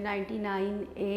99A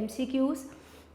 MCQs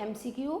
MCQ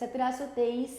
1723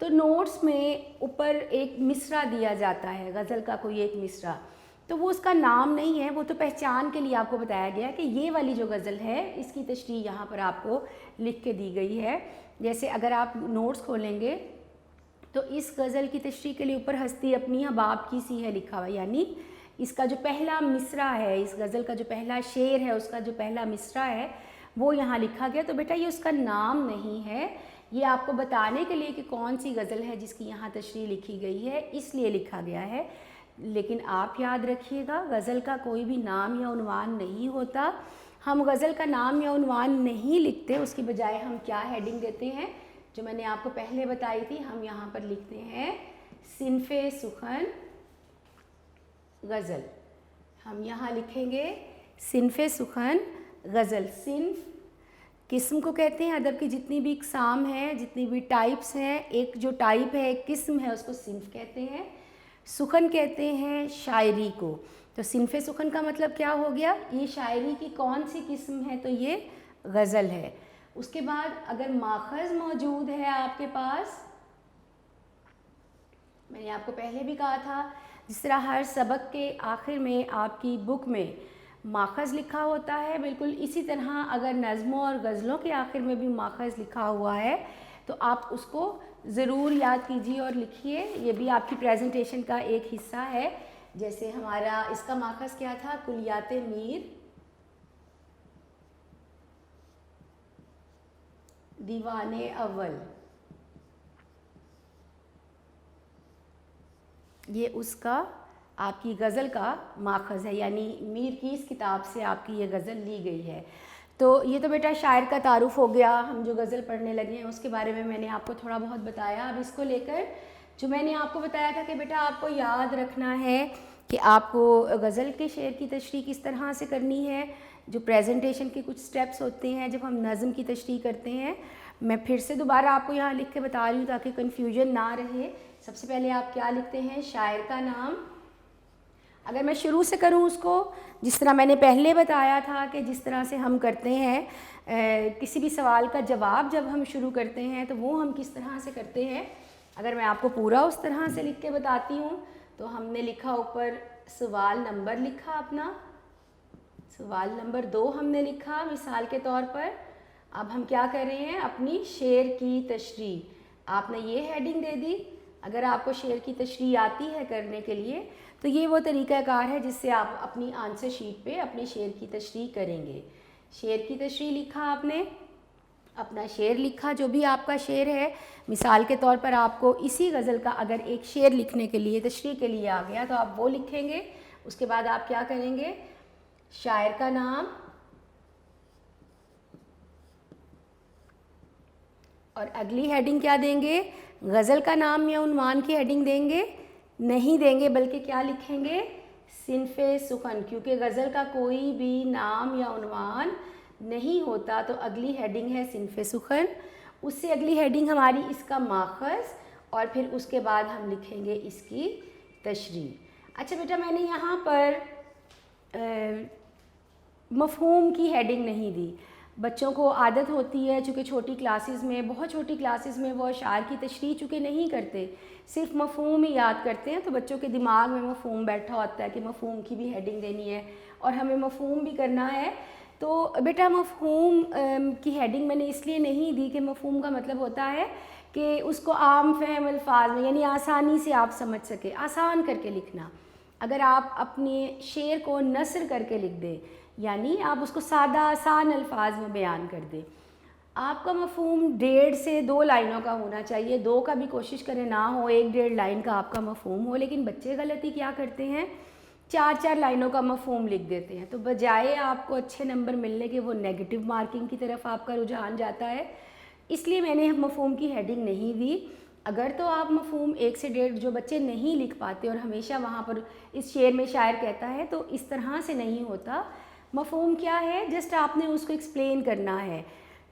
تو notice میں اوپر ایک مصرع دیا جاتا ہے، غزل کا کوئی ایک مصرع، تو وہ اس کا نام نہیں ہے، وہ تو پہچان کے لیے آپ کو بتایا گیا کہ یہ والی جو غزل ہے اس کی تشریح یہاں پر آپ کو لکھ کے دی گئی ہے۔ جیسے اگر آپ نوٹس کھولیں گے تو اس غزل کی تشریح کے لیے اوپر ہستی اپنی احباب کی سی ہے لکھا ہوا، یعنی اس کا جو پہلا مصرع ہے، اس غزل کا جو پہلا شعر ہے، اس کا جو پہلا مصرع ہے وہ یہاں لکھا گیا۔ تو بیٹا یہ اس کا نام نہیں ہے، یہ آپ کو بتانے کے لیے کہ کون سی غزل ہے جس کی یہاں تشریح لکھی گئی ہے اس لیے لکھا گیا ہے۔ لیکن آپ یاد رکھیے گا غزل کا کوئی بھی نام یا عنوان نہیں ہوتا، ہم غزل کا نام یا عنوان نہیں لکھتے، اس کی بجائے ہم کیا ہیڈنگ دیتے ہیں جو میں نے آپ کو پہلے بتائی تھی، ہم یہاں پر لکھتے ہیں صنف سخن غزل، ہم یہاں لکھیں گے صنف سخن غزل۔ صنف قسم کو کہتے ہیں، ادب کی جتنی بھی اقسام ہیں، جتنی بھی ٹائپس ہیں، ایک جو ٹائپ ہے ایک قسم ہے اس کو صنف کہتے ہیں۔ سخن کہتے ہیں شاعری کو، تو صنف سخن کا مطلب کیا ہو گیا، یہ شاعری کی کون سی قسم ہے، تو یہ غزل ہے۔ اس کے بعد اگر ماخذ موجود ہے آپ کے پاس، میں نے آپ کو پہلے بھی کہا تھا جس طرح ہر سبق کے آخر میں آپ کی بک میں ماخذ لکھا ہوتا ہے، بالکل اسی طرح اگر نظموں اور غزلوں کے آخر میں بھی ماخذ لکھا ہوا ہے تو آپ اس کو ضرور یاد کیجیے اور لکھیے، یہ بھی آپ کی پریزنٹیشن کا ایک حصہ ہے۔ جیسے ہمارا اس کا ماخذ کیا تھا، کلیات میر دیوان اول، یہ اس کا آپ کی غزل کا ماخذ ہے، یعنی میر کی اس کتاب سے آپ کی یہ غزل لی گئی ہے۔ تو یہ تو بیٹا شاعر کا تعارف ہو گیا، ہم جو غزل پڑھنے لگے ہیں اس کے بارے میں نے آپ کو تھوڑا بہت بتایا۔ اب اس کو لے کر جو میں نے آپ کو بتایا تھا کہ بیٹا آپ کو یاد رکھنا ہے کہ آپ کو غزل کے شعر کی تشریح کس طرح سے کرنی ہے، جو پریزنٹیشن کے کچھ سٹیپس ہوتے ہیں جب ہم نظم کی تشریح کرتے ہیں، میں پھر سے دوبارہ آپ کو یہاں لکھ کے بتا رہی ہوں تاکہ کنفیوژن نہ رہے۔ سب سے پہلے آپ کیا لکھتے ہیں، شاعر کا نام۔ اگر میں شروع سے کروں اس کو جس طرح میں نے پہلے بتایا تھا کہ جس طرح سے ہم کرتے ہیں کسی بھی سوال کا جواب جب ہم شروع کرتے ہیں تو وہ ہم کس طرح سے کرتے ہیں، اگر میں آپ کو پورا اس طرح سے لکھ کے بتاتی ہوں تو ہم نے لکھا اوپر سوال نمبر لکھا اپنا، سوال نمبر 2 ہم نے لکھا مثال کے طور پر۔ اب ہم کیا کر رہے ہیں، اپنی شعر کی تشریح، آپ نے یہ ہیڈنگ دے دی۔ اگر آپ کو شعر کی تشریح آتی ہے کرنے کے لیے تو یہ وہ طریقہ کار ہے جس سے آپ اپنی آنسر شیٹ پہ اپنے شعر کی تشریح کریں گے۔ شعر کی تشریح لکھا آپ نے، اپنا شعر لکھا جو بھی آپ کا شعر ہے، مثال کے طور پر آپ کو اسی غزل کا اگر ایک شعر لکھنے کے لیے تشریح کے لیے آ گیا تو آپ وہ لکھیں گے۔ اس کے بعد آپ کیا کریں گے، شاعر کا نام اور اگلی ہیڈنگ کیا دیں گے، غزل کا نام یا عنوان کی ہیڈنگ دیں گے نہیں دیں گے، بلکہ کیا لکھیں گے، صنف سخن، کیونکہ غزل کا کوئی بھی نام یا عنوان نہیں ہوتا تو اگلی ہیڈنگ ہے صنف سخن، اس سے اگلی ہیڈنگ ہماری اس کا ماخذ، اور پھر اس کے بعد ہم لکھیں گے اس کی تشریح۔ اچھا بیٹا میں نے یہاں پر مفہوم کی ہیڈنگ نہیں دی، بچوں کو عادت ہوتی ہے چونکہ چھوٹی کلاسز میں، بہت چھوٹی کلاسز میں وہ اشعار کی تشریح چونکہ نہیں کرتے، صرف مفہوم ہی یاد کرتے ہیں، تو بچوں کے دماغ میں مفہوم بیٹھا ہوتا ہے کہ مفہوم کی بھی ہیڈنگ دینی ہے اور ہمیں مفہوم بھی کرنا ہے۔ تو بیٹا مفہوم کی ہیڈنگ میں نے اس لیے نہیں دی کہ مفہوم کا مطلب ہوتا ہے کہ اس کو عام فہم الفاظ میں یعنی آسانی سے آپ سمجھ سکے، آسان کر کے لکھنا۔ اگر آپ اپنے شعر کو نثر کر کے لکھ دیں، یعنی آپ اس کو سادہ آسان الفاظ میں بیان کر دیں، آپ کا مفہوم 1.5 سے 2 لائنوں کا ہونا چاہیے، 2 کا بھی کوشش کریں نہ ہو، 1-1.5 لائن کا آپ کا مفہوم ہو، لیکن بچے غلطی کیا کرتے ہیں، 4-4 لائنوں کا مفہوم لکھ دیتے ہیں، تو بجائے آپ کو اچھے نمبر ملنے کے وہ نیگیٹو مارکنگ کی طرف آپ کا رجحان جاتا ہے، اس لیے میں نے مفہوم کی ہیڈنگ نہیں دی۔ اگر تو آپ مفہوم 1 سے 1.5 جو بچے نہیں لکھ پاتے اور ہمیشہ وہاں پر اس شعر میں شاعر کہتا ہے تو اس طرح سے نہیں ہوتا، مفہوم کیا ہے، جسٹ آپ نے اس کو ایکسپلین کرنا ہے،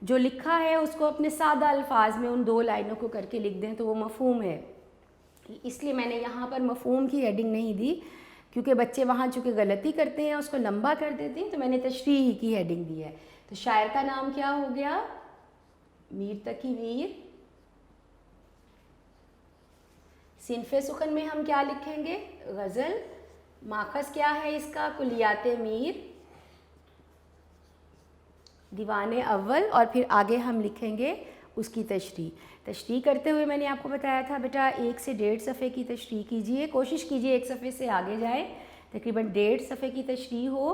جو لکھا ہے اس کو اپنے سادہ الفاظ میں ان 2 لائنوں کو کر کے لکھ دیں تو وہ مفہوم ہے۔ اس لیے میں نے یہاں پر مفہوم کی ہیڈنگ نہیں دی کیونکہ بچے وہاں چونکہ غلطی کرتے ہیں اس کو لمبا کر دیتے ہیں، تو میں نے تشریح ہی کی ہیڈنگ دی ہے۔ تو شاعر کا نام کیا ہو گیا، میر تقی میر صنف سخن میں ہم کیا لکھیں گے؟ غزل. ماخذ کیا ہے اس کا؟ کلیات میر، دیوان اول، اور پھر آگے ہم لکھیں گے اس کی تشریح کرتے ہوئے میں نے آپ کو بتایا تھا بیٹا 1 سے 1.5 صفحے کی تشریح کیجئے، کوشش کیجئے 1 صفحے سے آگے جائے، تقریباً 1.5 صفحے کی تشریح ہو.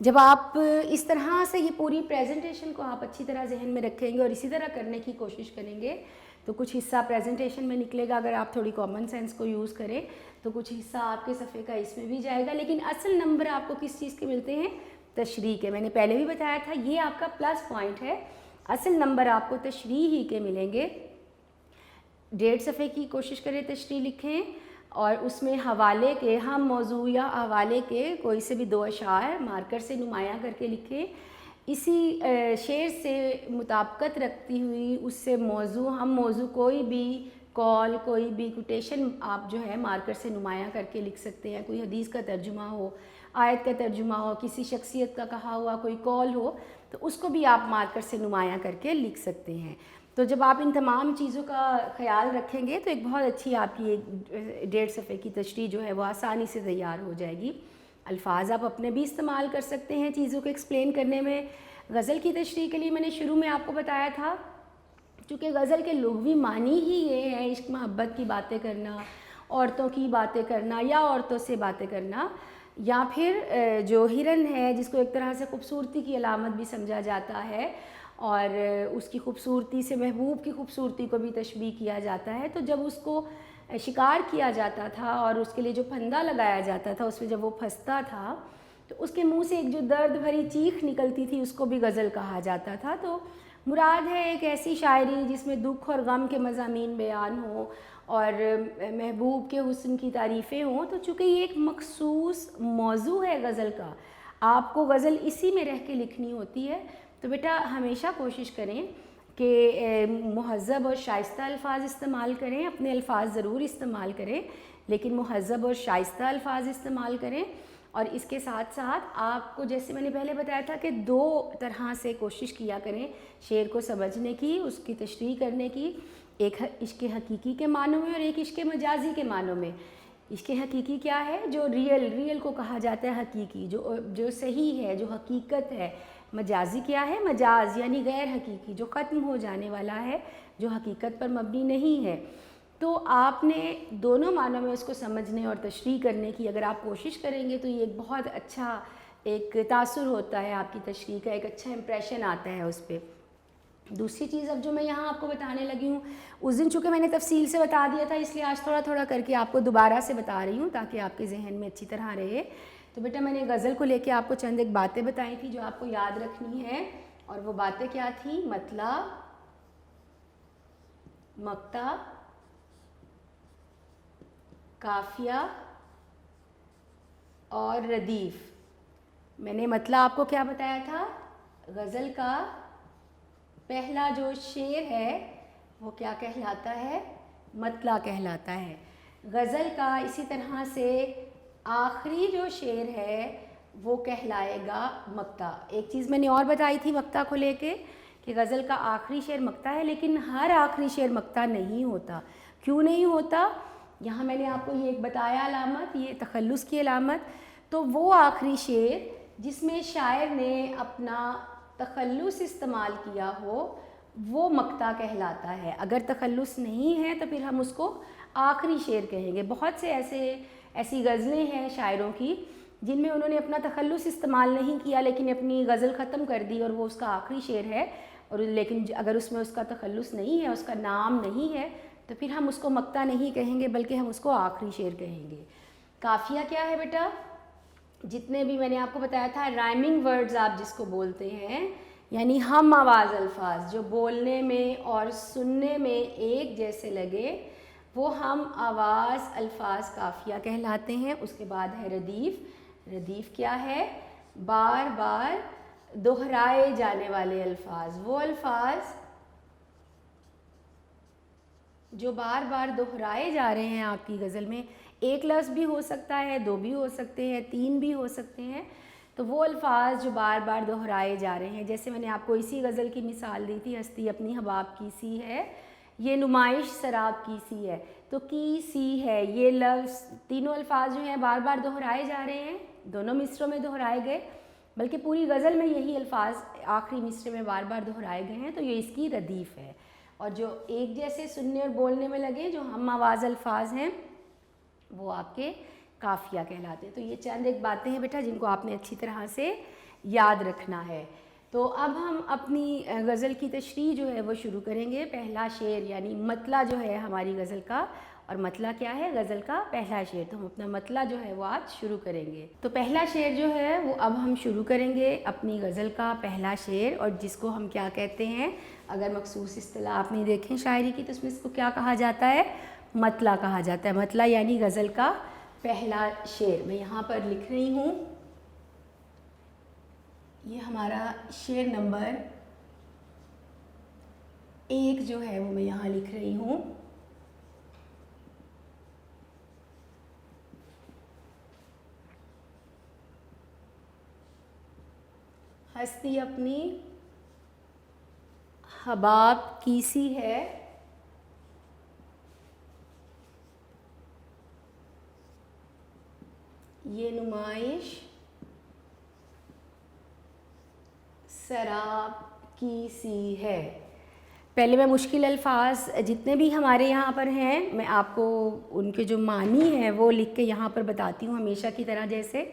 جب آپ اس طرح سے یہ پوری پریزنٹیشن کو آپ اچھی طرح ذہن میں رکھیں گے اور اسی طرح کرنے کی کوشش کریں گے تو کچھ حصہ پریزنٹیشن میں نکلے گا. اگر آپ تھوڑی کامن سینس کو یوز کریں تو کچھ حصہ آپ کے صفحے کا اس میں بھی جائے گا، لیکن اصل نمبر آپ کو کس چیز کے ملتے ہیں؟ تشریح کے. میں نے پہلے بھی بتایا تھا یہ آپ کا پلس پوائنٹ ہے، اصل نمبر آپ کو تشریح ہی کے ملیں گے. 1.5 صفحے کی کوشش کریں تشریح لکھیں، اور اس میں حوالے کے، ہم موضوع یا حوالے کے کوئی سے بھی 2 اشعار مارکر سے نمایاں کر کے لکھیں. اسی شعر سے مطابقت رکھتی ہوئی اس سے موضوع، ہم موضوع کوئی بھی کال، کوئی بھی کوٹیشن آپ جو ہے مارکر سے نمایاں کر کے لکھ سکتے ہیں. کوئی حدیث کا ترجمہ ہو، آیت کا ترجمہ ہو، کسی شخصیت کا کہا ہوا کوئی کال ہو تو اس کو بھی آپ مارکر سے نمایاں کر کے لکھ سکتے ہیں. تو جب آپ ان تمام چیزوں کا خیال رکھیں گے تو ایک بہت اچھی آپ کی 1.5 صفحے کی تشریح جو ہے وہ آسانی سے تیار ہو جائے گی. الفاظ آپ اپنے بھی استعمال کر سکتے ہیں چیزوں کو ایکسپلین کرنے میں. غزل کی تشریح کے لیے میں نے شروع میں آپ کو بتایا تھا چونکہ غزل کے لغوی معنی ہی یہ ہے عشق محبت کی باتیں کرنا، عورتوں کی باتیں کرنا یا عورتوں سے باتیں کرنا، یا پھر جو ہرن ہے جس کو ایک طرح سے خوبصورتی کی علامت بھی سمجھا جاتا ہے اور اس کی خوبصورتی سے محبوب کی خوبصورتی کو بھی تشبیہ کیا جاتا ہے. تو جب اس کو شکار کیا جاتا تھا اور اس کے لیے جو پھندا لگایا جاتا تھا اس میں جب وہ پھنستا تھا تو اس کے منہ سے ایک جو درد بھری چیخ نکلتی تھی اس کو بھی غزل کہا جاتا تھا. تو مراد ہے ایک ایسی شاعری جس میں دکھ اور غم کے مضامین بیان ہوں اور محبوب کے حسن کی تعریفیں ہوں. تو چونکہ یہ ایک مخصوص موضوع ہے غزل کا، آپ کو غزل اسی میں رہ کے لکھنی ہوتی ہے، تو بیٹا ہمیشہ کوشش کریں کہ مہذب اور شائستہ الفاظ استعمال کریں. اپنے الفاظ ضرور استعمال کریں لیکن مہذب اور شائستہ الفاظ استعمال کریں. اور اس کے ساتھ ساتھ آپ کو جیسے میں نے پہلے بتایا تھا کہ 2 طرح سے کوشش کیا کریں شعر کو سمجھنے کی، اس کی تشریح کرنے کی، ایک عشق حقیقی کے معنوں میں اور ایک عشق مجازی کے معنوں میں. عشق حقیقی کیا ہے؟ جو ریئل کو کہا جاتا ہے، حقیقی جو صحیح ہے، جو حقیقت ہے. مجازی کیا ہے؟ مجاز یعنی غیر حقیقی، جو ختم ہو جانے والا ہے، جو حقیقت پر مبنی نہیں ہے. تو آپ نے دونوں معنوں میں اس کو سمجھنے اور تشریح کرنے کی اگر آپ کوشش کریں گے تو یہ ایک بہت اچھا ایک تاثر ہوتا ہے آپ کی تشریح کا، ایک اچھا امپریشن آتا ہے اس پہ. دوسری چیز اب جو میں یہاں آپ کو بتانے لگی ہوں، اس دن چونکہ میں نے تفصیل سے بتا دیا تھا اس لیے آج تھوڑا تھوڑا کر کے آپ کو دوبارہ سے بتا رہی ہوں تاکہ آپ کے ذہن میں اچھی طرح رہے. تو بیٹا میں نے غزل کو لے کے آپ کو چند ایک باتیں بتائی تھی جو آپ کو یاد رکھنی ہے، اور وہ باتیں کیا تھیں؟ مطلع، مقطع، قافیہ اور ردیف. میں نے مطلع آپ کو کیا بتایا تھا؟ غزل کا پہلا جو شعر ہے وہ کیا کہلاتا ہے؟ مطلع کہلاتا ہے. غزل کا اسی طرح سے آخری جو شعر ہے وہ کہلائے گا مقطع. ایک چیز میں نے اور بتائی تھی مقطع کو لے کے کہ غزل کا آخری شعر مقطع ہے، لیکن ہر آخری شعر مقطع نہیں ہوتا. کیوں نہیں ہوتا؟ یہاں میں نے آپ کو یہ ایک بتایا علامت، یہ تخلص کی علامت. تو وہ آخری شعر جس میں شاعر نے اپنا تخلص استعمال کیا ہو وہ مقطع کہلاتا ہے. اگر تخلص نہیں ہے تو پھر ہم اس کو آخری شعر کہیں گے. بہت سے ایسی غزلیں ہیں شاعروں کی جن میں انہوں نے اپنا تخلص استعمال نہیں کیا لیکن اپنی غزل ختم کر دی اور وہ اس کا آخری شعر ہے، اور لیکن اگر اس میں اس کا تخلص نہیں ہے، اس کا نام نہیں ہے تو پھر ہم اس کو مقطع نہیں کہیں گے بلکہ ہم اس کو آخری شعر کہیں گے. قافیہ کیا ہے بیٹا؟ جتنے بھی میں نے آپ کو بتایا تھا رائمنگ ورڈز آپ جس کو بولتے ہیں، یعنی ہم آواز الفاظ جو بولنے میں اور سننے میں ایک جیسے لگے، وہ ہم آواز الفاظ قافیہ کہلاتے ہیں. اس کے بعد ہے ردیف. ردیف کیا ہے؟ بار بار دہرائے جانے والے الفاظ. وہ الفاظ جو بار بار دہرائے جا رہے ہیں آپ کی غزل میں، ایک لفظ بھی ہو سکتا ہے، 2 بھی ہو سکتے ہیں، 3 بھی ہو سکتے ہیں. تو وہ الفاظ جو بار بار دہرائے جا رہے ہیں، جیسے میں نے آپ کو اسی غزل کی مثال دی تھی، ہستی اپنی حباب کی سی ہے، یہ نمائش سراب کی سی ہے، تو کی سی ہے، یہ لفظ تینوں الفاظ جو ہیں بار بار دہرائے جا رہے ہیں، دونوں مصروں میں دہرائے گئے، بلکہ پوری غزل میں یہی الفاظ آخری مصرے میں بار بار دہرائے گئے ہیں، تو یہ اس کی ردیف ہے۔ اور جو ایک جیسے سننے اور بولنے میں لگے، جو ہم آواز الفاظ ہیں، وہ آپ کے قافیہ کہلاتے ہیں۔ تو یہ چند ایک باتیں ہیں بیٹا جن کو آپ نے اچھی طرح سے یاد رکھنا ہے۔ تو اب ہم اپنی غزل کی تشریح جو ہے وہ شروع کریں گے۔ پہلا شعر یعنی مطلع جو ہے ہماری غزل کا، اور مطلع کیا ہے؟ غزل کا پہلا شعر، تو ہم اپنا مطلع جو ہے وہ آج شروع کریں گے۔ تو پہلا شعر جو ہے وہ اب ہم شروع کریں گے اپنی غزل کا پہلا شعر، اور جس کو ہم کیا کہتے ہیں؟ اگر مخصوص اصطلاح آپ نے دیکھیں شاعری کی تو اس میں اس کو کیا کہا جاتا ہے؟ مطلع کہا جاتا ہے۔ مطلع یعنی غزل کا پہلا شعر۔ میں یہاں پر لکھ رہی ہوں، یہ ہمارا شعر نمبر 1 جو ہے وہ میں یہاں لکھ رہی ہوں۔ ہستی اپنی حباب کی سی ہے، یہ نمائش سراب کی سی ہے۔ پہلے میں مشکل الفاظ جتنے بھی ہمارے یہاں پر ہیں میں آپ کو ان کے جو معنی ہیں وہ لکھ کے یہاں پر بتاتی ہوں ہمیشہ کی طرح، جیسے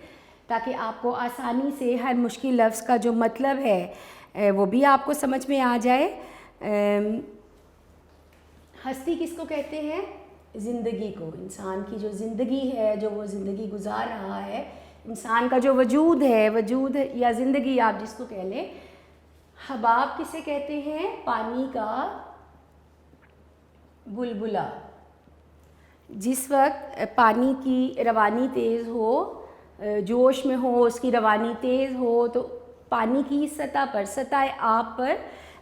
تاکہ آپ کو آسانی سے ہر مشکل لفظ کا جو مطلب ہے وہ بھی آپ کو سمجھ میں آ جائے۔ ہستی کس کو کہتے ہیں؟ زندگی کو۔ انسان کی جو زندگی ہے، جو وہ زندگی گزار رہا ہے، انسان کا جو وجود ہے، وجود یا زندگی آپ جس کو کہہ لیں۔ حباب کسے کہتے ہیں؟ پانی کا بلبلا۔ جس وقت پانی کی روانی تیز ہو، جوش میں ہو، اس کی روانی تیز ہو، تو پانی کی سطح پر، سطح آب پر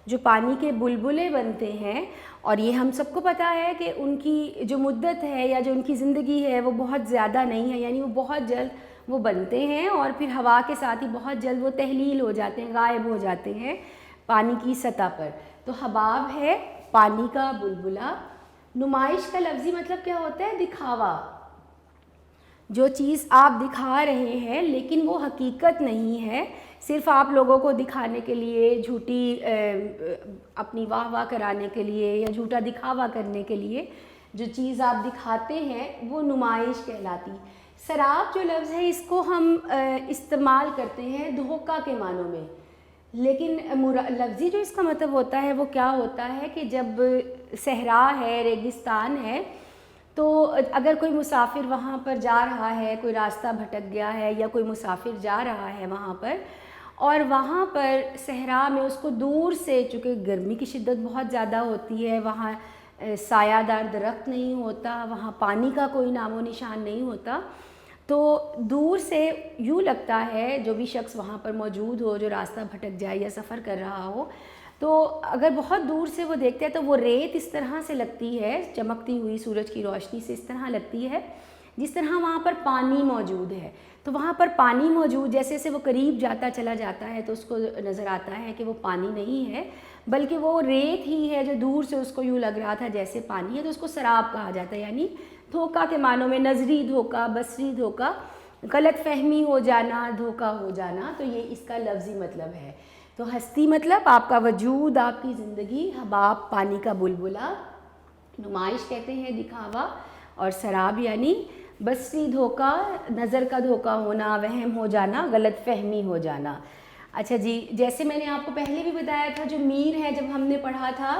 جو پانی کے بلبلے بنتے ہیں، اور یہ ہم سب کو پتہ ہے کہ ان کی جو مدت ہے یا جو ان کی زندگی ہے وہ بہت زیادہ نہیں ہے، یعنی وہ بہت جلد وہ بنتے ہیں اور پھر ہوا کے ساتھ ہی بہت جلد وہ تحلیل ہو جاتے ہیں، غائب ہو جاتے ہیں پانی کی سطح پر۔ تو حباب ہے پانی کا بلبلا۔ نمائش کا لفظی مطلب کیا ہوتا ہے؟ دکھاوا۔ جو چیز آپ دکھا رہے ہیں لیکن وہ حقیقت نہیں ہے، صرف آپ لوگوں کو دکھانے کے لیے، جھوٹی اپنی واہ واہ کرانے کے لیے یا جھوٹا دکھاوا کرنے کے لیے جو چیز آپ دکھاتے ہیں وہ نمائش کہلاتی۔ سراب جو لفظ ہے اس کو ہم استعمال کرتے ہیں دھوکہ کے معنوں میں، لیکن لفظی جو اس کا مطلب ہوتا ہے وہ کیا ہوتا ہے کہ جب صحرا ہے، ریگستان ہے، تو اگر کوئی مسافر وہاں پر جا رہا ہے، کوئی راستہ بھٹک گیا ہے یا کوئی مسافر جا رہا ہے وہاں پر، اور وہاں پر صحرا میں اس کو دور سے، چونکہ گرمی کی شدت بہت زیادہ ہوتی ہے، وہاں سایہ دار درخت نہیں ہوتا، وہاں پانی کا کوئی نام و نشان نہیں ہوتا، تو دور سے یوں لگتا ہے، جو بھی شخص وہاں پر موجود ہو جو راستہ بھٹک جائے یا سفر کر رہا ہو، تو اگر بہت دور سے وہ دیکھتے ہیں تو وہ ریت اس طرح سے لگتی ہے، چمکتی ہوئی سورج کی روشنی سے اس طرح لگتی ہے جس طرح وہاں پر پانی موجود ہے۔ تو وہاں پر پانی موجود، جیسے جیسے وہ قریب جاتا چلا جاتا ہے تو اس کو نظر آتا ہے کہ وہ پانی نہیں ہے بلکہ وہ ریت ہی ہے، جو دور سے اس کو یوں لگ رہا تھا جیسے پانی ہے، تو اس کو سراب کہا جاتا ہے، یعنی دھوکہ کے معنوں میں نظری دھوکہ، بصری دھوکہ، غلط فہمی ہو جانا، دھوکہ ہو جانا، تو یہ اس کا لفظی مطلب ہے۔ تو ہستی مطلب آپ کا وجود، آپ کی زندگی، حباب پانی کا بلبلا، نمائش کہتے ہیں دکھاوا، اور سراب یعنی بصری دھوکہ، نظر کا دھوکہ ہونا، وہم ہو جانا، غلط فہمی ہو جانا۔ اچھا جی، جیسے میں نے آپ کو پہلے بھی بتایا تھا، جو میر ہے جب ہم نے پڑھا تھا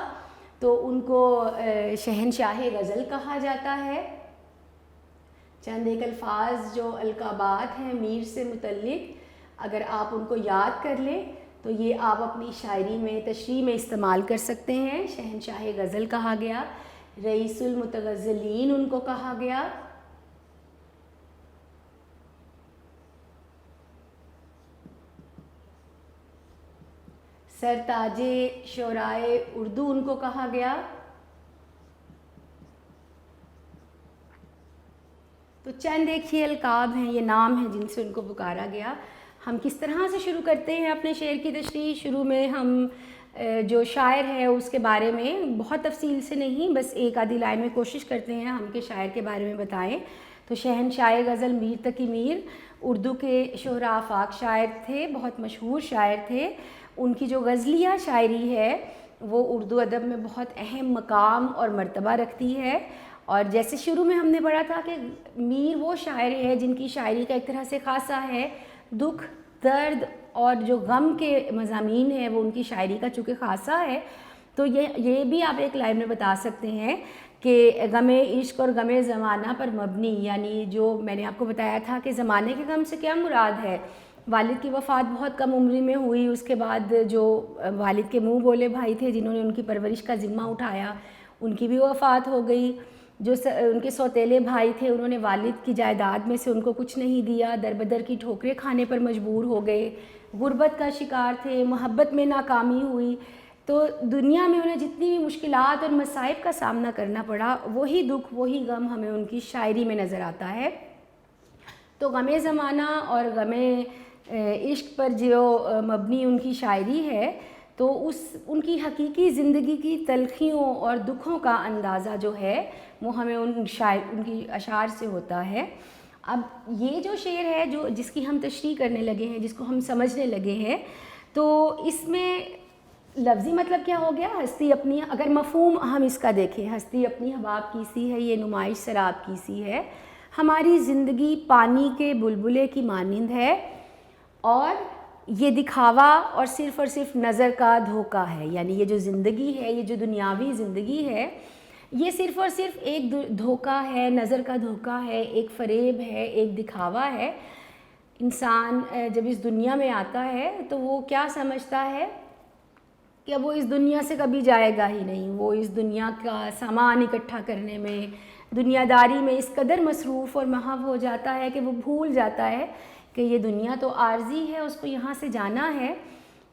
تو ان کو شہنشاہ غزل کہا جاتا ہے۔ چند ایک الفاظ جو القابات ہیں میر سے متعلق، اگر آپ ان کو یاد کر لیں تو یہ آپ اپنی شاعری میں، تشریح میں استعمال کر سکتے ہیں۔ شہنشاہ غزل کہا گیا، رئیس المتغزلین ان کو کہا گیا، سرتاج شعرائے اردو ان کو کہا گیا۔ تو چند ایک یہ القاب ہیں، یہ نام ہیں جن سے ان کو پکارا گیا۔ ہم کس طرح سے شروع کرتے ہیں اپنے شعر کی تشریح؟ شروع میں ہم جو شاعر ہے اس کے بارے میں بہت تفصیل سے نہیں، بس ایک آدھی لائن میں کوشش کرتے ہیں ہم کہ شاعر کے بارے میں بتائیں۔ تو شہنشاہ غزل میر تقی میر اردو کے شہرا آفاق شاعر تھے، بہت مشہور شاعر تھے۔ ان کی جو غزلیہ شاعری ہے وہ اردو ادب میں بہت اہم مقام اور مرتبہ رکھتی ہے۔ اور جیسے شروع میں ہم نے پڑھا تھا کہ میر وہ شاعر ہے جن کی شاعری کا ایک طرح سے خاصہ ہے، دکھ، درد اور جو غم کے مضامین ہیں وہ ان کی شاعری کا چونکہ خاصہ ہے، تو یہ بھی آپ ایک لائن میں بتا سکتے ہیں کہ غم عشق اور غم زمانہ پر مبنی، یعنی جو میں نے آپ کو بتایا تھا کہ زمانے کے غم سے کیا مراد ہے۔ والد کی وفات بہت کم عمری میں ہوئی، اس کے بعد جو والد کے منہ بولے بھائی تھے جنہوں نے ان کی پرورش کا ذمہ اٹھایا، ان کی بھی وفات ہو گئی۔ جو ان کے سوتیلے بھائی تھے انہوں نے والد کی جائیداد میں سے ان کو کچھ نہیں دیا، در بدر کی ٹھوکریں کھانے پر مجبور ہو گئے، غربت کا شکار تھے، محبت میں ناکامی ہوئی۔ تو دنیا میں انہیں جتنی بھی مشکلات اور مصائب کا سامنا کرنا پڑا، وہی دکھ وہی غم ہمیں ان کی شاعری میں نظر آتا ہے۔ تو غم زمانہ اور غم عشق پر جو مبنی ان کی شاعری ہے، تو ان کی حقیقی زندگی کی تلخیوں اور دکھوں کا اندازہ جو ہے وہ ہمیں ان کی اشعار سے ہوتا ہے۔ اب یہ جو شعر ہے جس کی ہم تشریح کرنے لگے ہیں، جس کو ہم سمجھنے لگے ہیں، تو اس میں لفظی مطلب کیا ہو گیا؟ ہستی اپنی، اگر مفہوم ہم اس کا دیکھیں، ہستی اپنی حباب کی سی ہے، یہ نمائش سراب کی سی ہے، ہماری زندگی پانی کے بلبلے کی مانند ہے، اور یہ دکھاوا اور صرف نظر کا دھوکہ ہے۔ یعنی یہ جو زندگی ہے، یہ جو دنیاوی زندگی ہے، یہ صرف اور صرف ایک دھوکہ ہے، نظر کا دھوکہ ہے، ایک فریب ہے، ایک دکھاوا ہے۔ انسان جب اس دنیا میں آتا ہے تو وہ کیا سمجھتا ہے کہ وہ اس دنیا سے کبھی جائے گا ہی نہیں، وہ اس دنیا کا سامان اکٹھا کرنے میں، دنیا داری میں اس قدر مصروف اور محو ہو جاتا ہے کہ وہ بھول جاتا ہے کہ یہ دنیا تو عارضی ہے، اس کو یہاں سے جانا ہے۔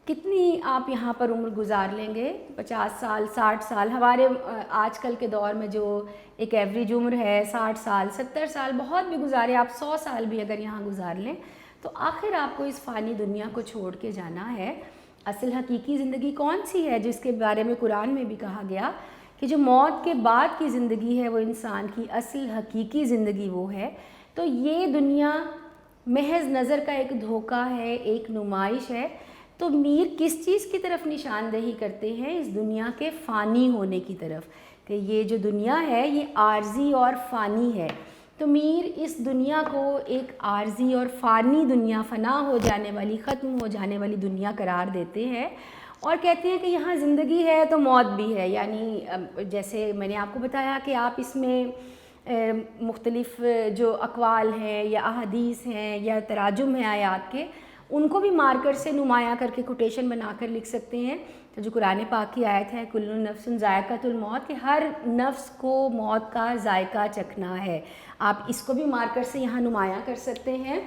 کتنی آپ یہاں پر عمر گزار لیں گے؟ 50 سال، 60 سال، ہمارے آج کل کے دور میں جو ایک ایوریج عمر ہے 60 سال، 70 سال، بہت بھی گزارے آپ 100 سال بھی اگر یہاں گزار لیں تو آخر آپ کو اس فانی دنیا کو چھوڑ کے جانا ہے۔ اصل حقیقی زندگی کون سی ہے جس کے بارے میں قرآن میں بھی کہا گیا کہ جو موت کے بعد کی زندگی ہے وہ انسان کی اصل حقیقی زندگی وہ ہے۔ تو یہ دنیا محض نظر کا ایک دھوکہ ہے، ایک نمائش ہے۔ تو میر کس چیز کی طرف نشاندہی کرتے ہیں؟ اس دنیا کے فانی ہونے کی طرف، کہ یہ جو دنیا ہے یہ عارضی اور فانی ہے۔ تو میر اس دنیا کو ایک عارضی اور فانی دنیا، فنا ہو جانے والی، ختم ہو جانے والی دنیا قرار دیتے ہیں، اور کہتے ہیں کہ یہاں زندگی ہے تو موت بھی ہے۔ یعنی جیسے میں نے آپ کو بتایا کہ آپ اس میں مختلف جو اقوال ہیں یا احادیث ہیں یا تراجم ہیں آیات کے، ان کو بھی مارکر سے نمایاں کر کے کوٹیشن بنا کر لکھ سکتے ہیں۔ تو جو قرآن پاک کی آیت ہے کل نفس ذائقۃ الموت، کہ ہر نفس کو موت کا ذائقہ چکھنا ہے، آپ اس کو بھی مارکر سے یہاں نمایاں کر سکتے ہیں۔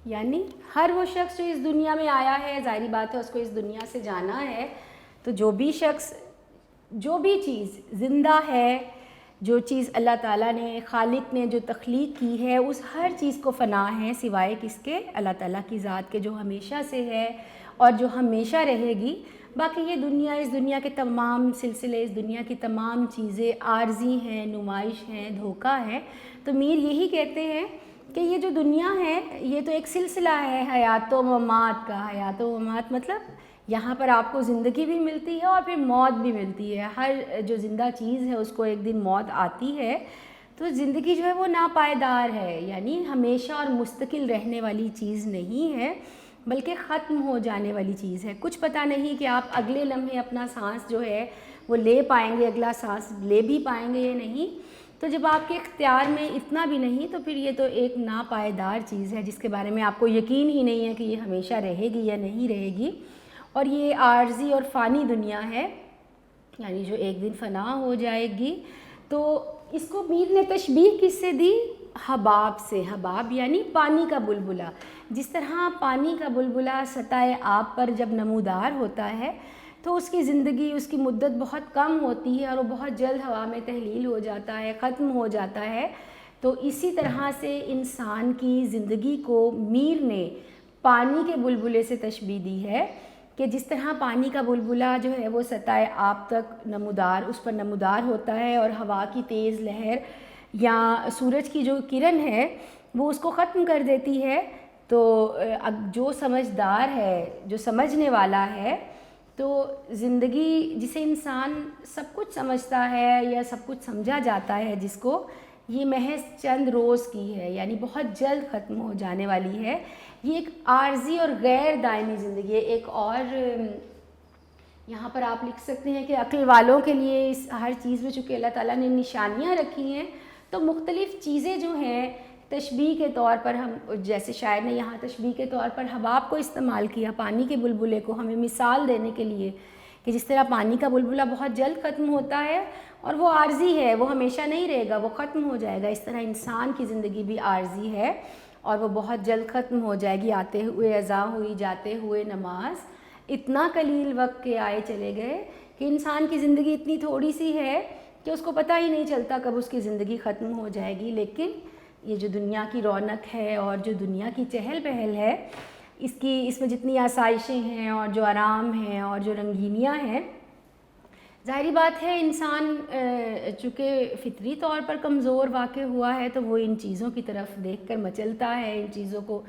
یعنی ہر وہ شخص جو اس دنیا میں آیا ہے، ظاہری بات ہے اس کو اس دنیا سے جانا ہے، تو جو بھی شخص، جو بھی چیز زندہ ہے، جو چیز اللہ تعالیٰ نے، خالق نے جو تخلیق کی ہے، اس ہر چیز کو فنا ہے سوائے کس کے؟ اللہ تعالیٰ کی ذات کے، جو ہمیشہ سے ہے اور جو ہمیشہ رہے گی۔ باقی یہ دنیا، اس دنیا کے تمام سلسلے، اس دنیا کی تمام چیزیں عارضی ہیں، نمائش ہیں، دھوکہ ہے۔ تو میر یہی کہتے ہیں کہ یہ جو دنیا ہے یہ تو ایک سلسلہ ہے حیات و ممات کا۔ حیات و ممات مطلب یہاں پر آپ کو زندگی بھی ملتی ہے اور پھر موت بھی ملتی ہے۔ ہر جو زندہ چیز ہے اس کو ایک دن موت آتی ہے۔ تو زندگی جو ہے وہ ناپائیدار ہے، یعنی ہمیشہ اور مستقل رہنے والی چیز نہیں ہے، بلکہ ختم ہو جانے والی چیز ہے۔ کچھ پتہ نہیں کہ آپ اگلے لمحے اپنا سانس جو ہے وہ لے پائیں گے، اگلا سانس لے بھی پائیں گے یا نہیں۔ تو جب آپ کے اختیار میں اتنا بھی نہیں تو پھر یہ تو ایک ناپائیدار چیز ہے جس کے بارے میں آپ کو یقین ہی نہیں ہے کہ یہ ہمیشہ رہے گی یا نہیں رہے گی، اور یہ عارضی اور فانی دنیا ہے، یعنی جو ایک دن فنا ہو جائے گی۔ تو اس کو میر نے تشبیہ کس سے دی؟ حباب سے. حباب یعنی پانی کا بلبلہ. جس طرح پانی کا بلبلہ سطح آب پر جب نمودار ہوتا ہے تو اس کی زندگی، اس کی مدت بہت کم ہوتی ہے اور وہ بہت جلد ہوا میں تحلیل ہو جاتا ہے، ختم ہو جاتا ہے. تو اسی طرح سے انسان کی زندگی کو میر نے پانی کے بلبلے سے تشبیہ دی ہے کہ جس طرح پانی کا بلبلہ جو ہے وہ سطح آب تک نمودار، اس پر نمودار ہوتا ہے اور ہوا کی تیز لہر یا سورج کی جو کرن ہے وہ اس کو ختم کر دیتی ہے. تو اب جو سمجھدار ہے، جو سمجھنے والا ہے، تو زندگی جسے انسان سب کچھ سمجھتا ہے یا سب کچھ سمجھا جاتا ہے، جس کو یہ محض چند روز کی ہے، یعنی بہت جلد ختم ہو جانے والی ہے. یہ ایک عارضی اور غیر دائمی زندگی ہے. ایک اور یہاں پر آپ لکھ سکتے ہیں کہ عقل والوں کے لیے اس ہر چیز میں چونکہ اللہ تعالیٰ نے نشانیاں رکھی ہیں تو مختلف چیزیں جو ہیں تشبیہ کے طور پر، ہم جیسے شاعر نے یہاں تشبیہ کے طور پر حباب کو استعمال کیا، پانی کے بلبلے کو ہمیں مثال دینے کے لیے کہ جس طرح پانی کا بلبلہ بہت جلد ختم ہوتا ہے اور وہ عارضی ہے، وہ ہمیشہ نہیں رہے گا، وہ ختم ہو جائے گا. اس طرح انسان کی زندگی بھی عارضی ہے اور وہ بہت جلد ختم ہو جائے گی. آتے ہوئے اذاں ہوئی، جاتے ہوئے نماز، اتنا قلیل وقت کے آئے چلے گئے کہ انسان کی زندگی اتنی تھوڑی سی ہے کہ اس کو پتہ ہی نہیں چلتا کب اس کی زندگی ختم ہو جائے گی. لیکن یہ جو دنیا کی رونق ہے اور جو دنیا کی چہل پہل ہے، اس میں جتنی آسائشیں ہیں اور جو آرام ہیں اور جو رنگینیاں ہیں، ظاہری بات ہے انسان چونکہ فطری طور پر کمزور واقع ہوا ہے تو وہ ان چیزوں کی طرف دیکھ کر مچلتا ہے، ان چیزوں کو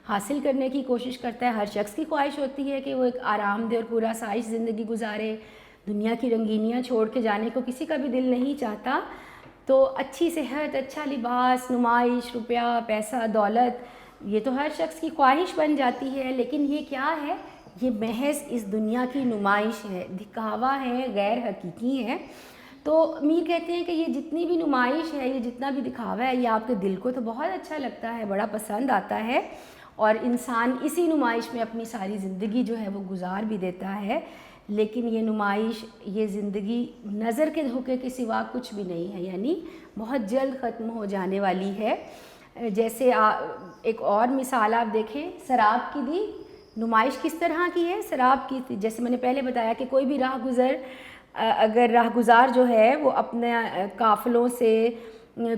حاصل کرنے کی کوشش کرتا ہے. ہر شخص کی خواہش ہوتی ہے کہ وہ ایک آرام دہ اور پورا سائش زندگی گزارے. دنیا کی رنگینیاں چھوڑ کے جانے کو کسی کا بھی دل نہیں چاہتا. تو اچھی صحت، اچھا لباس، نمائش، روپیہ، پیسہ، دولت، یہ تو ہر شخص کی خواہش بن جاتی ہے. لیکن یہ کیا ہے؟ یہ محض اس دنیا کی نمائش ہے، دکھاوا ہے، غیر حقیقی ہے. تو میر کہتے ہیں کہ یہ جتنی بھی نمائش ہے، یہ جتنا بھی دکھاوا ہے، یہ آپ کے دل کو تو بہت اچھا لگتا ہے، بڑا پسند آتا ہے اور انسان اسی نمائش میں اپنی ساری زندگی جو ہے وہ گزار بھی دیتا ہے. لیکن یہ نمائش، یہ زندگی نظر کے دھوکے کے سوا کچھ بھی نہیں ہے، یعنی بہت جلد ختم ہو جانے والی ہے. جیسے ایک اور مثال آپ دیکھیں، شراب کی دی. نمائش کس طرح کی ہے؟ شراب کی. جیسے میں نے پہلے بتایا کہ کوئی بھی اگر راہ گزار جو ہے وہ اپنے قافلوں سے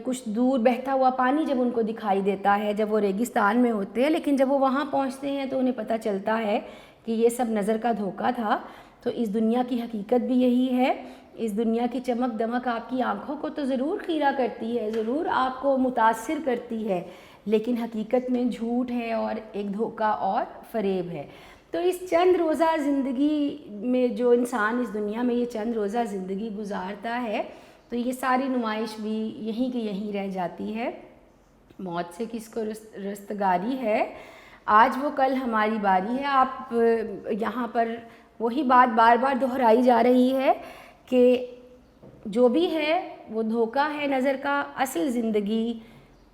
کچھ دور بہتا ہوا پانی جب ان کو دکھائی دیتا ہے، جب وہ ریگستان میں ہوتے ہیں، لیکن جب وہ وہاں پہنچتے ہیں تو انہیں پتہ چلتا ہے کہ یہ سب نظر کا دھوکہ تھا. تو اس دنیا کی حقیقت بھی یہی ہے. اس دنیا کی چمک دمک آپ کی آنکھوں کو تو ضرور خیرہ کرتی ہے، ضرور آپ کو متاثر کرتی ہے، لیکن حقیقت میں جھوٹ ہے اور ایک دھوکہ اور فریب ہے. تو اس چند روزہ زندگی میں جو انسان اس دنیا میں یہ چند روزہ زندگی گزارتا ہے تو یہ ساری نمائش بھی یہیں کی یہیں رہ جاتی ہے. موت سے کس کو رستگاری ہے، آج وہ کل ہماری باری ہے. آپ یہاں پر وہی بات بار بار دہرائی جا رہی ہے کہ جو بھی ہے وہ دھوکہ ہے نظر کا. اصل زندگی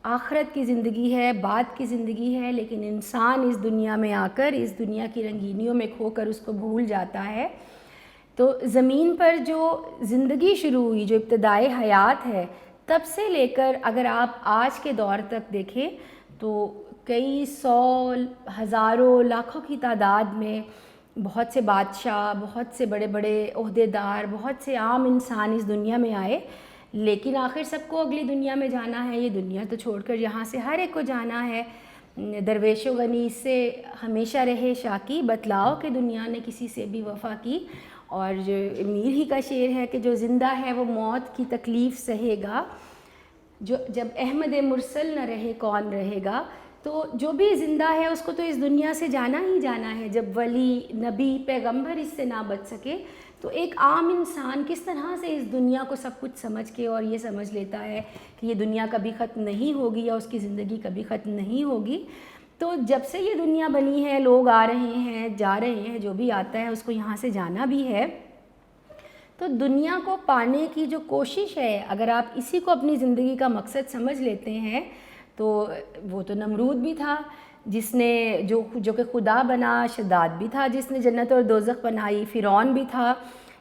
آخرت کی زندگی ہے، بعد کی زندگی ہے. لیکن انسان اس دنیا میں آ کر اس دنیا کی رنگینیوں میں کھو کر اس کو بھول جاتا ہے. تو زمین پر جو زندگی شروع ہوئی، جو ابتدائے حیات ہے، تب سے لے کر اگر آپ آج کے دور تک دیکھیں تو کئی سو، ہزاروں، لاکھوں کی تعداد میں بہت سے بادشاہ، بہت سے بڑے بڑے عہدیدار، بہت سے عام انسان اس دنیا میں آئے. لیکن آخر سب کو اگلی دنیا میں جانا ہے. یہ دنیا تو چھوڑ کر یہاں سے ہر ایک کو جانا ہے. درویش و غنی سے ہمیشہ رہے شاکی، بتلاؤ کہ دنیا نے کسی سے بھی وفا کی. اور جو میر ہی کا شعر ہے کہ جو زندہ ہے وہ موت کی تکلیف سہے گا، جب احمد مرسل نہ رہے کون رہے گا. تو جو بھی زندہ ہے اس کو تو اس دنیا سے جانا ہی جانا ہے. جب ولی، نبی، پیغمبر اس سے نہ بچ سکے تو ایک عام انسان کس طرح سے اس دنیا کو سب کچھ سمجھ کے اور یہ سمجھ لیتا ہے کہ یہ دنیا کبھی ختم نہیں ہوگی یا اس کی زندگی کبھی ختم نہیں ہوگی. تو جب سے یہ دنیا بنی ہے لوگ آ رہے ہیں، جا رہے ہیں، جو بھی آتا ہے اس کو یہاں سے جانا بھی ہے. تو دنیا کو پانے کی جو کوشش ہے، اگر آپ اسی کو اپنی زندگی کا مقصد سمجھ لیتے ہیں تو وہ تو نمرود بھی تھا جس نے جو کہ خدا بنا، شداد بھی تھا جس نے جنت اور دوزخ بنائی، فرعون بھی تھا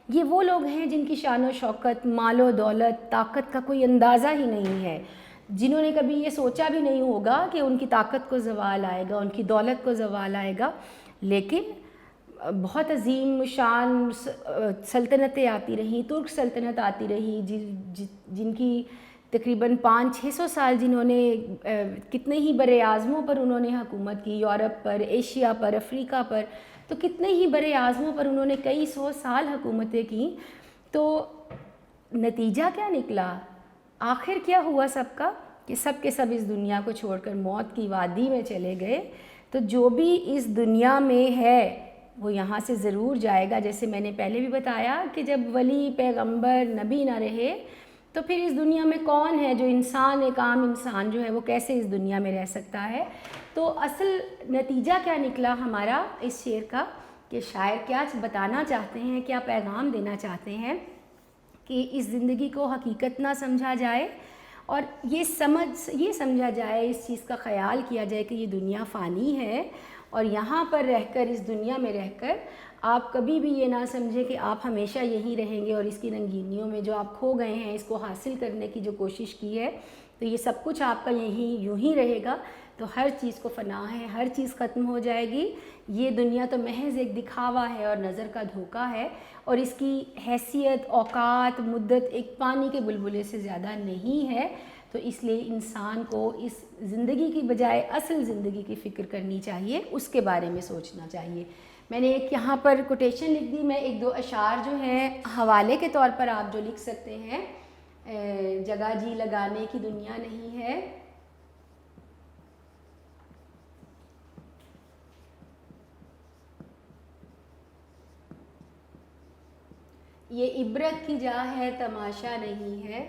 یہ وہ لوگ ہیں جن کی شان و شوکت، مال و دولت، طاقت کا کوئی اندازہ ہی نہیں ہے، جنہوں نے کبھی یہ سوچا بھی نہیں ہوگا کہ ان کی طاقت کو زوال آئے گا، ان کی دولت کو زوال آئے گا، لیکن بہت عظیم شان سلطنتیں آتی رہیں، ترک سلطنت آتی رہی جن کی تقریباً 500-600 سال جنہوں نے کتنے ہی برے اعظموں پر انہوں نے حکومت کی، یورپ پر، ایشیا پر، افریقہ پر، تو کتنے ہی برے اعظموں پر انہوں نے کئی 100 سال حکومتیں کیں۔ تو نتیجہ کیا نکلا؟ آخر کیا ہوا سب کا کہ سب کے سب اس دنیا کو چھوڑ کر موت کی وادی میں چلے گئے۔ تو جو بھی اس دنیا میں ہے وہ یہاں سے ضرور جائے گا۔ جیسے میں نے پہلے بھی بتایا کہ جب ولی، پیغمبر، نبی نہ رہے تو پھر اس دنیا میں کون ہے جو انسان، ایک عام انسان جو ہے وہ کیسے اس دنیا میں رہ سکتا ہے؟ تو اصل نتیجہ کیا نکلا ہمارا اس شعر کا کہ شاعر کیا بتانا چاہتے ہیں، کیا پیغام دینا چاہتے ہیں کہ اس زندگی کو حقیقت نہ سمجھا جائے اور یہ سمجھا جائے، اس چیز کا خیال کیا جائے کہ یہ دنیا فانی ہے، اور یہاں پر رہ کر، اس دنیا میں رہ کر آپ کبھی بھی یہ نہ سمجھیں کہ آپ ہمیشہ یہی رہیں گے اور اس کی رنگینیوں میں جو آپ کھو گئے ہیں، اس کو حاصل کرنے کی جو کوشش کی ہے، تو یہ سب کچھ آپ کا یوں ہی رہے گا۔ تو ہر چیز کو فنا ہے، ہر چیز ختم ہو جائے گی۔ یہ دنیا تو محض ایک دکھاوا ہے اور نظر کا دھوکہ ہے، اور اس کی حیثیت، اوقات، مدت ایک پانی کے بلبلے سے زیادہ نہیں ہے۔ تو اس لیے انسان کو اس زندگی کی بجائے اصل زندگی کی فکر کرنی چاہیے، اس کے بارے میں سوچنا چاہیے۔ میں نے ایک یہاں پر کوٹیشن لکھ دی، میں 1-2 اشعار جو ہیں حوالے کے طور پر آپ جو لکھ سکتے ہیں۔ جگہ جی لگانے کی دنیا نہیں ہے، یہ عبرت کی جا ہے تماشا نہیں ہے،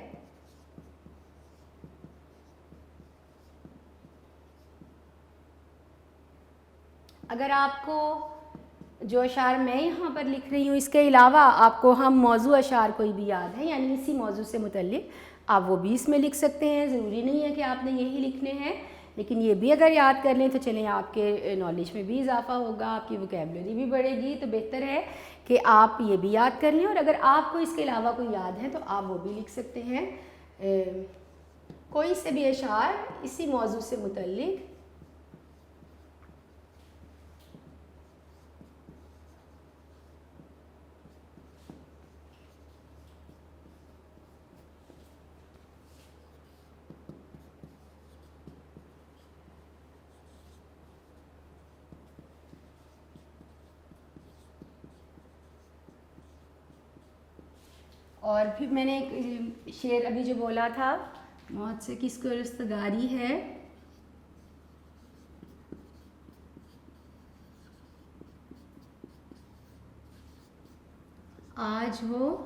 اگر آپ کو جو اشعار میں یہاں پر لکھ رہی ہوں اس کے علاوہ آپ کو ہم موضوع اشعار کوئی بھی یاد ہے، یعنی اسی موضوع سے متعلق، آپ وہ بھی اس میں لکھ سکتے ہیں۔ ضروری نہیں ہے کہ آپ نے یہی لکھنے ہیں، لیکن یہ بھی اگر یاد کر لیں تو چلیں آپ کے نالج میں بھی اضافہ ہوگا، آپ کی ووکیبلری بھی بڑھے گی۔ تو بہتر ہے کہ آپ یہ بھی یاد کر لیں، اور اگر آپ کو اس کے علاوہ کوئی یاد ہے تو آپ وہ بھی لکھ سکتے ہیں، کوئی سے بھی اشعار اسی موضوع سے متعلق۔ اور پھر میں نے ایک شعر ابھی جو بولا تھا، موت سے کس کو رستگاری ہے، آج ہو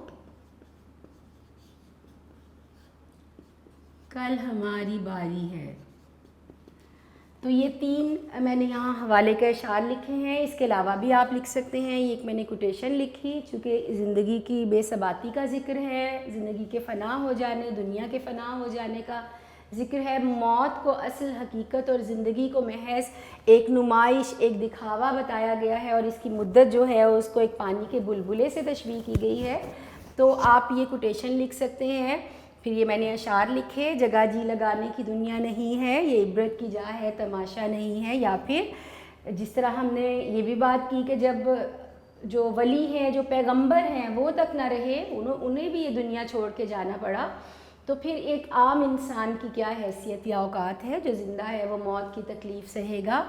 کل ہماری باری ہے۔ تو یہ 3 میں نے یہاں حوالے کے اشعار لکھے ہیں، اس کے علاوہ بھی آپ لکھ سکتے ہیں۔ ایک میں نے کوٹیشن لکھی، چونکہ زندگی کی بے ثباتی کا ذکر ہے، زندگی کے فنا ہو جانے، دنیا کے فنا ہو جانے کا ذکر ہے، موت کو اصل حقیقت اور زندگی کو محض ایک نمائش، ایک دکھاوا بتایا گیا ہے، اور اس کی مدت جو ہے اس کو ایک پانی کے بلبلے سے تشبیہ کی گئی ہے۔ تو آپ یہ کوٹیشن لکھ سکتے ہیں۔ پھر یہ میں نے اشعار لکھے، جگہ جی لگانے کی دنیا نہیں ہے، یہ عبرت کی جا ہے تماشا نہیں ہے، یا پھر جس طرح ہم نے یہ بھی بات کی کہ جب جو ولی ہیں، جو پیغمبر ہیں، وہ تک نہ رہے، انہیں بھی یہ دنیا چھوڑ کے جانا پڑا، تو پھر ایک عام انسان کی کیا حیثیت یا اوقات ہے، جو زندہ ہے وہ موت کی تکلیف سہے گا۔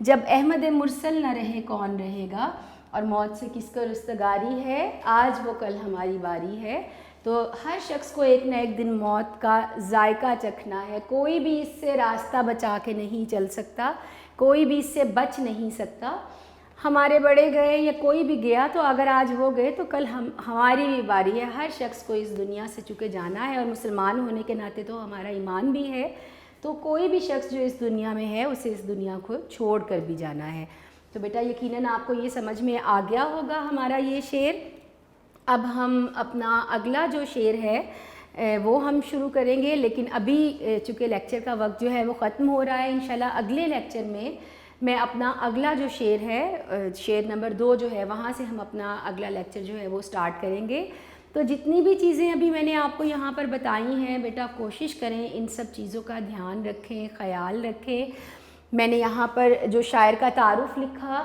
جب احمد مرسل نہ رہے کون رہے گا، اور موت سے کس کو رستگاری ہے، آج وہ کل ہماری باری ہے۔ تو ہر شخص کو ایک نہ ایک دن موت کا ذائقہ چکھنا ہے، کوئی بھی اس سے راستہ بچا کے نہیں چل سکتا، کوئی بھی اس سے بچ نہیں سکتا۔ ہمارے بڑے گئے یا کوئی بھی گیا، تو اگر آج وہ گئے تو کل ہماری بھی باری ہے۔ ہر شخص کو اس دنیا سے چکے جانا ہے، اور مسلمان ہونے کے ناطے تو ہمارا ایمان بھی ہے، تو کوئی بھی شخص جو اس دنیا میں ہے اسے اس دنیا کو چھوڑ کر بھی جانا ہے۔ تو بیٹا یقیناً آپ کو یہ سمجھ میں آ گیا ہوگا ہمارا یہ شعر۔ اب ہم اپنا اگلا جو شعر ہے وہ ہم شروع کریں گے، لیکن ابھی چونکہ لیکچر کا وقت جو ہے وہ ختم ہو رہا ہے، انشاءاللہ اگلے لیکچر میں میں اپنا اگلا جو شعر ہے، شعر نمبر 2 جو ہے، وہاں سے ہم اپنا اگلا لیکچر جو ہے وہ سٹارٹ کریں گے۔ تو جتنی بھی چیزیں ابھی میں نے آپ کو یہاں پر بتائی ہیں بیٹا، کوشش کریں ان سب چیزوں کا دھیان رکھیں، خیال رکھیں۔ میں نے یہاں پر جو شاعر کا تعارف لکھا،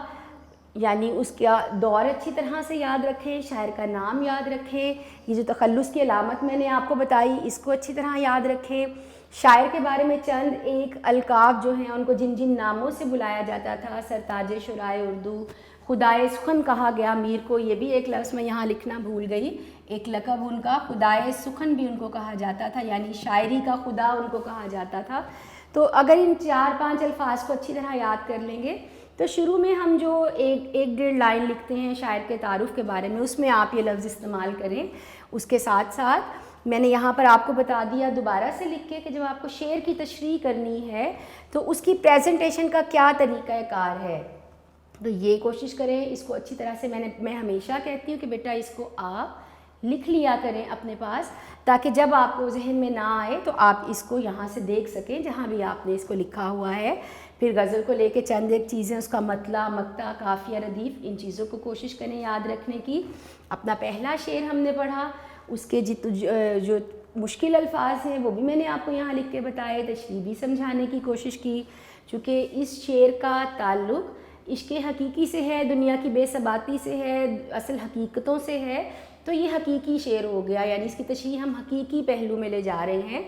یعنی اس کا دور اچھی طرح سے یاد رکھیں، شاعر کا نام یاد رکھیں، یہ جو تخلص کی علامت میں نے آپ کو بتائی اس کو اچھی طرح یاد رکھیں۔ شاعر کے بارے میں چند ایک القاب جو ہیں ان کو جن جن ناموں سے بلایا جاتا تھا، سرتاج شعرائے اردو، خدائے سخن کہا گیا میر کو، یہ بھی ایک لفظ میں یہاں لکھنا بھول گئی، ایک لقب ان کا خدائے سخن بھی ان کو کہا جاتا تھا، یعنی شاعری کا خدا ان کو کہا جاتا تھا۔ تو اگر ان 4-5 الفاظ کو اچھی طرح یاد کر لیں گے تو شروع میں ہم جو ایک ڈیڑھ لائن لکھتے ہیں شاعر کے تعارف کے بارے میں، اس میں آپ یہ لفظ استعمال کریں۔ اس کے ساتھ ساتھ میں نے یہاں پر آپ کو بتا دیا دوبارہ سے لکھ کے کہ جب آپ کو شعر کی تشریح کرنی ہے تو اس کی پریزنٹیشن کا کیا طریقہ کار ہے، تو یہ کوشش کریں اس کو اچھی طرح سے۔ میں ہمیشہ کہتی ہوں کہ بیٹا اس کو آپ لکھ لیا کریں اپنے پاس، تاکہ جب آپ کو ذہن میں نہ آئے تو آپ اس کو یہاں سے دیکھ سکیں جہاں بھی آپ نے اس کو لکھا ہوا ہے۔ پھر غزل کو لے کے چند ایک چیزیں، اس کا مطلع، مقطع، قافیہ، ردیف، ان چیزوں کو کوشش کریں یاد رکھنے کی۔ اپنا پہلا شعر ہم نے پڑھا، اس کے جو مشکل الفاظ ہیں وہ بھی میں نے آپ کو یہاں لکھ کے بتائے، تشریح بھی سمجھانے کی کوشش کی، چونکہ اس شعر کا تعلق عشق حقیقی سے ہے، دنیا کی بے ثباتی سے ہے، اصل حقیقتوں سے ہے، تو یہ حقیقی شعر ہو گیا، یعنی اس کی تشریح ہم حقیقی پہلو میں لے جا رہے ہیں۔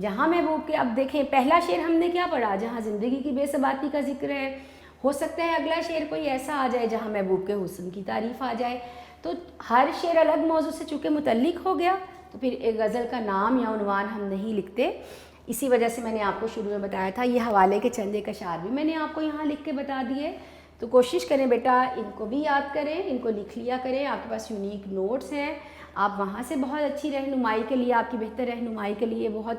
جہاں محبوب کے، اب دیکھیں پہلا شعر ہم نے کیا پڑھا، جہاں زندگی کی بے ثباتی کا ذکر ہے، ہو سکتا ہے اگلا شعر کوئی ایسا آ جائے جہاں محبوب کے حسن کی تعریف آ جائے، تو ہر شعر الگ موضوع سے چونکہ متعلق ہو گیا تو پھر ایک غزل کا نام یا عنوان ہم نہیں لکھتے۔ اسی وجہ سے میں نے آپ کو شروع میں بتایا تھا، یہ حوالے کے چند ایک اشعار بھی میں نے آپ کو یہاں لکھ کے بتا دیے، تو کوشش کریں بیٹا ان کو بھی یاد کریں، ان کو لکھ لیا کریں۔ آپ کے پاس یونیک نوٹس ہیں، آپ وہاں سے بہت اچھی رہنمائی کے لیے، آپ کی بہتر رہنمائی کے لیے بہت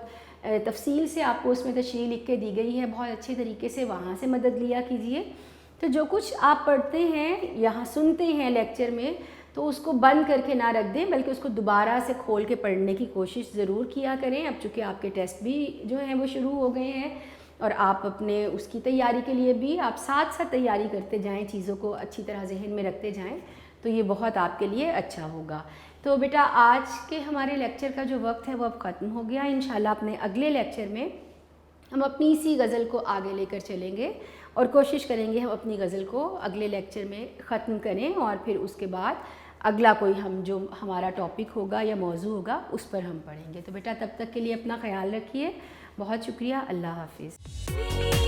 تفصیل سے آپ کو اس میں تشریح لکھ کے دی گئی ہے، بہت اچھے طریقے سے وہاں سے مدد لیا کیجیے۔ تو جو کچھ آپ پڑھتے ہیں یہاں سنتے ہیں لیکچر میں، تو اس کو بند کر کے نہ رکھ دیں، بلکہ اس کو دوبارہ سے کھول کے پڑھنے کی کوشش ضرور کیا کریں۔ اب چونکہ آپ کے ٹیسٹ بھی جو ہیں وہ شروع ہو گئے ہیں، اور آپ اپنے اس کی تیاری کے لیے بھی آپ ساتھ ساتھ تیاری کرتے جائیں، چیزوں کو اچھی طرح ذہن میں رکھتے جائیں، تو یہ بہت آپ کے لیے اچھا ہوگا۔ تو بیٹا آج کے ہمارے لیکچر کا جو وقت ہے وہ اب ختم ہو گیا، انشاءاللہ اپنے اگلے لیکچر میں ہم اپنی اسی غزل کو آگے لے کر چلیں گے، اور کوشش کریں گے ہم اپنی غزل کو اگلے لیکچر میں ختم کریں، اور پھر اس کے بعد اگلا کوئی ہم جو ہمارا ٹاپک ہوگا یا موضوع ہوگا اس پر ہم پڑھیں گے۔ تو بیٹا تب تک کے لیے اپنا خیال رکھیے، بہت شکریہ، اللہ حافظ۔